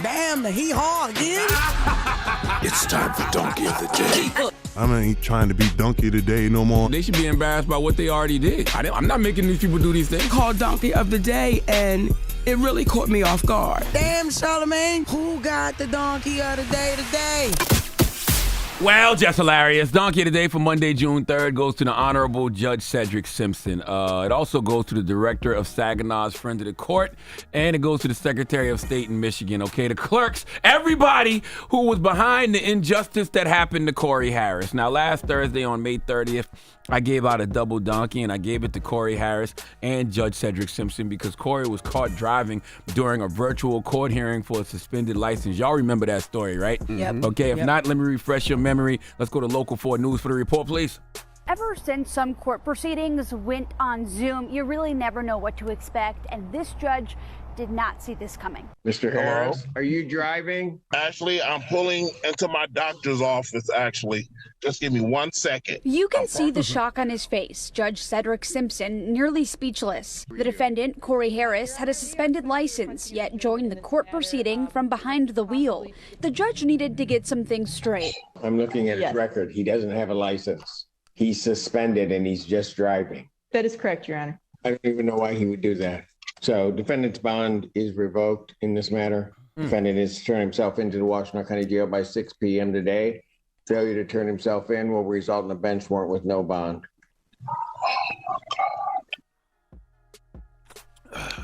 Damn, the hee-haw again. It's time for Donkey of the Day. I ain't trying to be donkey today no more. They should be embarrassed by what they already did. I'm not making these people do these things. Called Donkey of the Day, and it really caught me off guard. Damn, Charlamagne, who got the Donkey of the Day today? Well, Jess Hilarious, Donkey of the Day for Monday, June 3rd goes to the Honorable Judge Cedric Simpson. It also goes to the Director of Saginaw's Friend of the Court, and it goes to the Secretary of State in Michigan, okay? The clerks, everybody who was behind the injustice that happened to Cory Harris. Now, last Thursday on May 30th, I gave out a double donkey, and I gave it to Cory Harris and Judge Cedric Simpson because Cory was caught driving during a virtual court hearing for a suspended license. Y'all remember that story, right? Yep. Okay, if not, let me refresh your memory. Let's go to Local 4 News for the report, please. Ever since some court proceedings went on Zoom, you really never know what to expect, and this judge did not see this coming. Mr. Harris, are you driving? Actually, I'm pulling into my doctor's office, actually. Just give me 1 second. You can see the shock on his face. Judge Cedric Simpson nearly speechless. The defendant, Cory Harris, had a suspended license, yet joined the court proceeding from behind the wheel. The judge needed to get some things straight. I'm looking at his record. He doesn't have a license. He's suspended and he's just driving. That is correct, Your Honor. I don't even know why he would do that. So defendant's bond is revoked in this matter. Defendant is to turn himself into the Washington County Jail by 6 p.m. today. Failure to turn himself in will result in a bench warrant with no bond.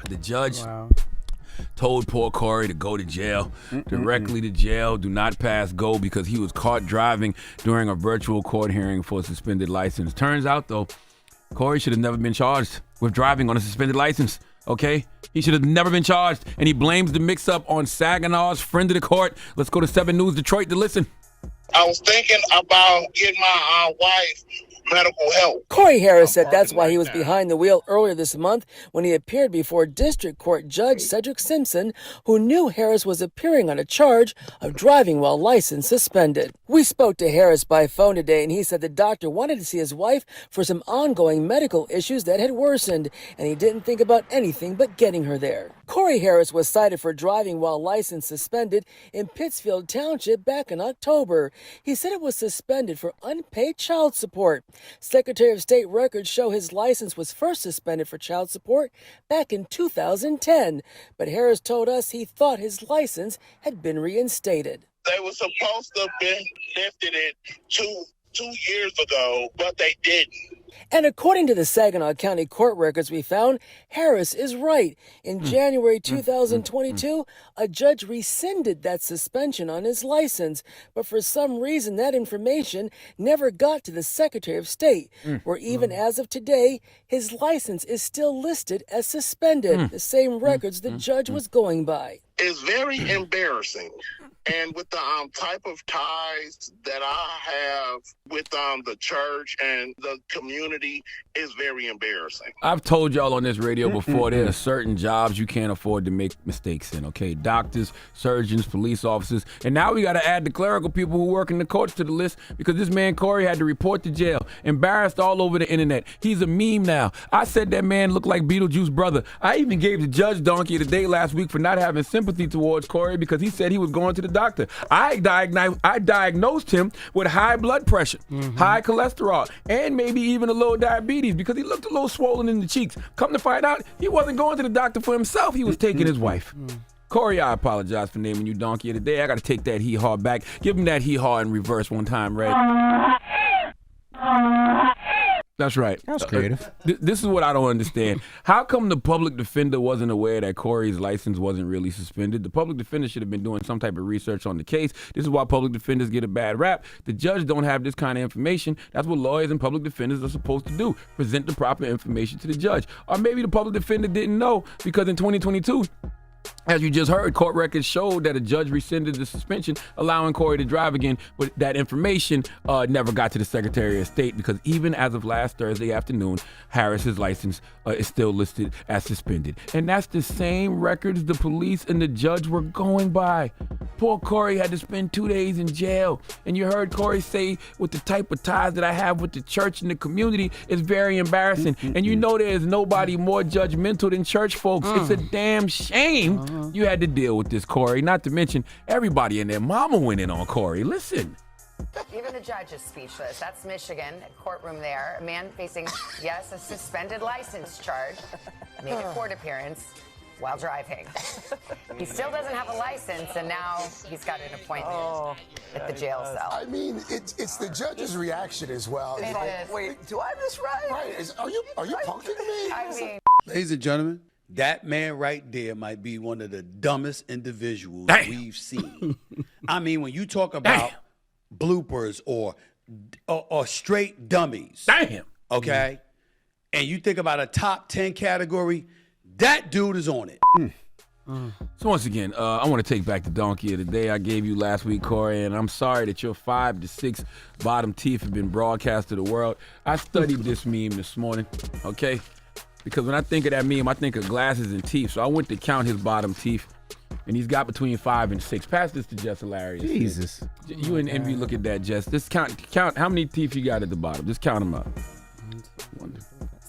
The judge told poor Cory to go to jail, directly to jail. Do not pass go because he was caught driving during a virtual court hearing for a suspended license. Turns out, though, Cory should have never been charged with driving on a suspended license. Okay? He should have never been charged, and he blames the mix-up on Saginaw's Friend of the Court. Let's go to 7 News Detroit to listen. I was thinking about getting my wife medical help. Cory Harris said that's why he was behind the wheel earlier this month when he appeared before District Court Judge Cedric Simpson, who knew Harris was appearing on a charge of driving while license suspended. We spoke to Harris by phone today, and he said the doctor wanted to see his wife for some ongoing medical issues that had worsened, and he didn't think about anything but getting her there. Cory Harris was cited for driving while license suspended in Pittsfield Township back in October. He said it was suspended for unpaid child support. Secretary of State records show his license was first suspended for child support back in 2010. But Harris told us he thought his license had been reinstated. They were supposed to have been lifted it two years ago, but they didn't. And according to the Saginaw County court records we found, Harris is right. In January 2022, a judge rescinded that suspension on his license. But for some reason, that information never got to the Secretary of State, where even as of today, his license is still listed as suspended, the same records the judge was going by. It's very embarrassing. And with the type of ties that I have with the church and the community, is very embarrassing. I've told y'all on this radio before, there are certain jobs you can't afford to make mistakes in, okay? Doctors, surgeons, police officers. And now we got to add the clerical people who work in the courts to the list because this man Cory had to report to jail, embarrassed all over the internet. He's a meme now. I said that man looked like Beetlejuice's brother. I even gave the judge Donkey of the Day last week for not having sympathy towards Cory because he said he was going to the doctor. I diagnosed him with high blood pressure, high cholesterol, and maybe even a little diabetes because he looked a little swollen in the cheeks. Come to find out, he wasn't going to the doctor for himself. He was taking his wife. Cory, I apologize for naming you Donkey of the Day. I got to take that hee-haw back. Give him that hee-haw in reverse one time, Red. That's right. That was creative. This is what I don't understand. How come the public defender wasn't aware that Cory's license wasn't really suspended? The public defender should have been doing some type of research on the case. This is why public defenders get a bad rap. The judge don't have this kind of information. That's what lawyers and public defenders are supposed to do, present the proper information to the judge. Or maybe the public defender didn't know because in 2022, as you just heard, court records showed that a judge rescinded the suspension, allowing Cory to drive again, but that information never got to the Secretary of State because even as of last Thursday afternoon, Harris's license is still listed as suspended. And that's the same records the police and the judge were going by. Poor Cory had to spend 2 days in jail. And you heard Cory say, with the type of ties that I have with the church and the community, it's very embarrassing. And you know there's nobody more judgmental than church folks. It's a damn shame you had to deal with this, Cory. Not to mention, everybody and their mama went in on Cory. Listen. Even the judge is speechless. That's Michigan, courtroom there. A man facing, yes, a suspended license charge, made a court appearance while driving. He still doesn't have a license, and now he's got an appointment at the jail cell. I mean, it's the judge's reaction as well. It is. Wait, do I have this right? Right. Are you punking me? I mean, ladies and gentlemen, that man right there might be one of the dumbest individuals we've seen. I mean, when you talk about bloopers or straight dummies. Damn. Okay? And you think about a top 10 category, that dude is on it. So once again, I want to take back the donkey of the day I gave you last week, Cory, and I'm sorry that your 5 to 6 bottom teeth have been broadcast to the world. I studied this meme this morning, okay? Because when I think of that meme, I think of glasses and teeth. So I went to count his bottom teeth, and he's got between 5 and 6. Pass this to Jess Hilarious. Jesus. You and Envy, look at that, Jess. Just count how many teeth you got at the bottom. Just count them up.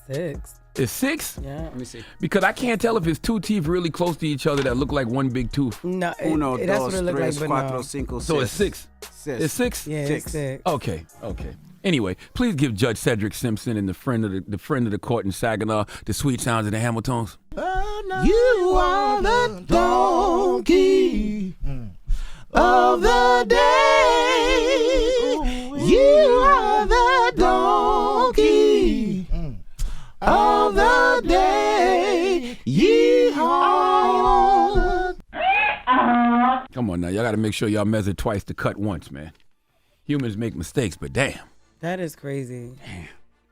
6. It's 6? Yeah. Let me see. Because I can't tell if it's 2 teeth really close to each other that look like one big tooth. No, Uno, that's what dos, it looked like, tres, but cuatro, no. cinco, So it's 6. Six. It's 6? Yeah, it's 6. Okay. Anyway, please give Judge Cedric Simpson and the friend of the court in Saginaw the sweet sounds of the Hamiltons. You are the donkey of the day. You are the donkey of the day. Yeehaw. Come on now, y'all got to make sure y'all measure twice to cut once, man. Humans make mistakes, but damn. That is crazy.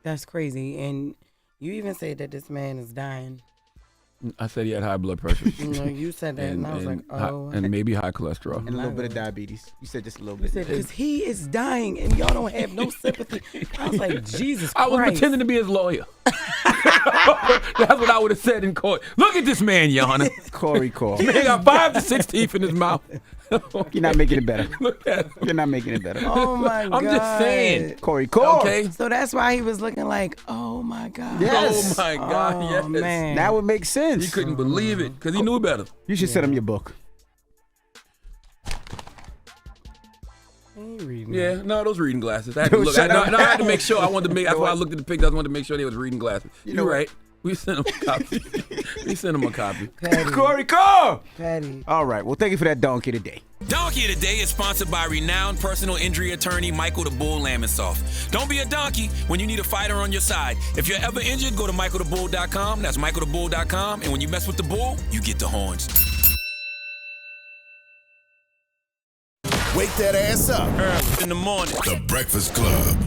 That's crazy. And you even said that this man is dying. I said he had high blood pressure. No, you said that, and I was like, oh. And maybe high cholesterol. And a little bit of diabetes. You said just a little bit. Because he is dying, and y'all don't have no sympathy. I was like, Jesus Christ. I was pretending to be his lawyer. That's what I would have said in court. Look at this man yawning. Cory. He got 5 to 6 teeth in his mouth. You're not making it better. Look at him. You're not making it better. Oh, my God. I'm just saying. Cory. Okay. So that's why he was looking like, oh, my God. Yes. Oh, my God. Oh, Yes. man. That would make sense. He couldn't believe it because he knew better. You should send him your book. Yeah, no, those reading glasses. I had to look. I had to make sure. I wanted to make. That's why I looked at the pictures. I wanted to make sure they was reading glasses. You're right. We sent him a copy. Cory, call. Patty. All right. Well, thank you for that donkey today. Donkey of the Day is sponsored by renowned personal injury attorney Michael the Bull Lamonsoff. Don't be a donkey when you need a fighter on your side. If you're ever injured, go to michaelthebull.com. That's michaelthebull.com. And when you mess with the bull, you get the horns. Wake that ass up. Early in the morning. The Breakfast Club.